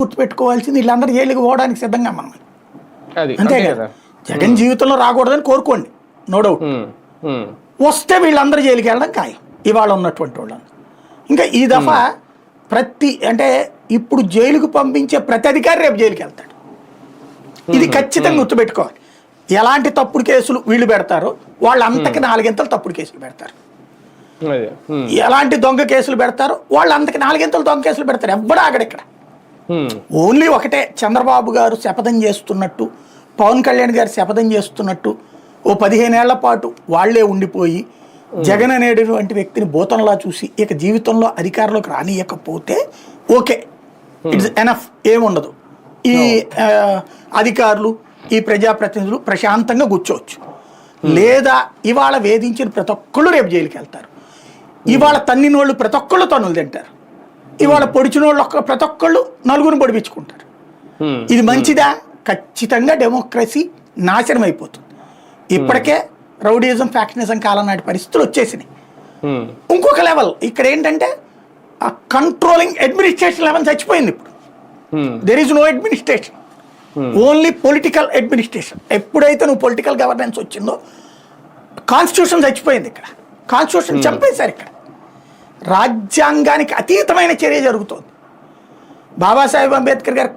గుర్తుపెట్టుకోవాల్సింది వీళ్ళందరూ జైలుకి పోవడానికి సిద్ధంగా మనం అది అంతే కదా. జగన్ జీవితంలో రాకూడదని కోరుకోండి, నో డౌట్. వస్తే వీళ్ళందరూ జైలుకి వెళ్ళడం ఖాయం ఇవాళ ఉన్నటువంటి వాళ్ళని. ఇంకా ఈ దఫా అంటే ఇప్పుడు జైలుకు పంపించే ప్రతి అధికారి రేపు జైలుకి వెళ్తాడు. ఇది ఖచ్చితంగా గుర్తుపెట్టుకోవాలి. ఎలాంటి తప్పుడు కేసులు వీళ్ళు పెడతారో వాళ్ళంతకి 4 తప్పుడు కేసులు పెడతారు. ఎలాంటి దొంగ కేసులు పెడతారో వాళ్ళంతకి 4 దొంగ కేసులు పెడతారు. ఎవ్వడు ఆగడిక్కడ. ఓన్లీ ఒకటే, చంద్రబాబు గారు శపథం చేస్తున్నట్టు, పవన్ కళ్యాణ్ గారు శపథం చేస్తున్నట్టు ఓ 15 ఏళ్ల పాటు వాళ్లే ఉండిపోయి జగన్ అనేటువంటి వ్యక్తిని భూతంలా చూసి ఇక జీవితంలో అధికారంలోకి రానియకపోతే ఓకే, ఇట్స్ ఎనఫ్, ఏముండదు. ఈ అధికారులు, ఈ ప్రజాప్రతినిధులు ప్రశాంతంగా కూర్చోవచ్చు. లేదా ఇవాళ వేధించిన ప్రతి ఒక్కళ్ళు రేపు జైలుకి వెళ్తారు. ఇవాళ తన్నినోళ్ళు ప్రతి ఒక్కళ్ళు తన్నులు తింటారు. ఇవాళ పొడిచిన వాళ్ళు ప్రతి ఒక్కళ్ళు నలుగురిని పొడిపించుకుంటారు. ఇది మంచిదా? ఖచ్చితంగా డెమోక్రసీ నాశనం అయిపోతుంది. ఇప్పటికే రౌడీజం, ఫ్యాక్షనిజం కాలం నాటి పరిస్థితులు వచ్చేసినాయి. ఇంకొక లెవెల్ ఇక్కడ ఏంటంటే ఆ కంట్రోలింగ్ అడ్మినిస్ట్రేషన్ లెవెల్ చచ్చిపోయింది. ఇప్పుడు there is no administration, only political administration. ఎప్పుడైతే నువ్వు పొలిటికల్ గవర్నెన్స్ వచ్చిందో కాన్స్టిట్యూషన్ చచ్చిపోయింది. ఇక్కడ కాన్స్టిట్యూషన్ చంపేశారు. ఇక్కడ రాజ్యాంగానికి అతీతమైన చర్య జరుగుతోంది. బాబాసాహెబ్ అంబేద్కర్ గారు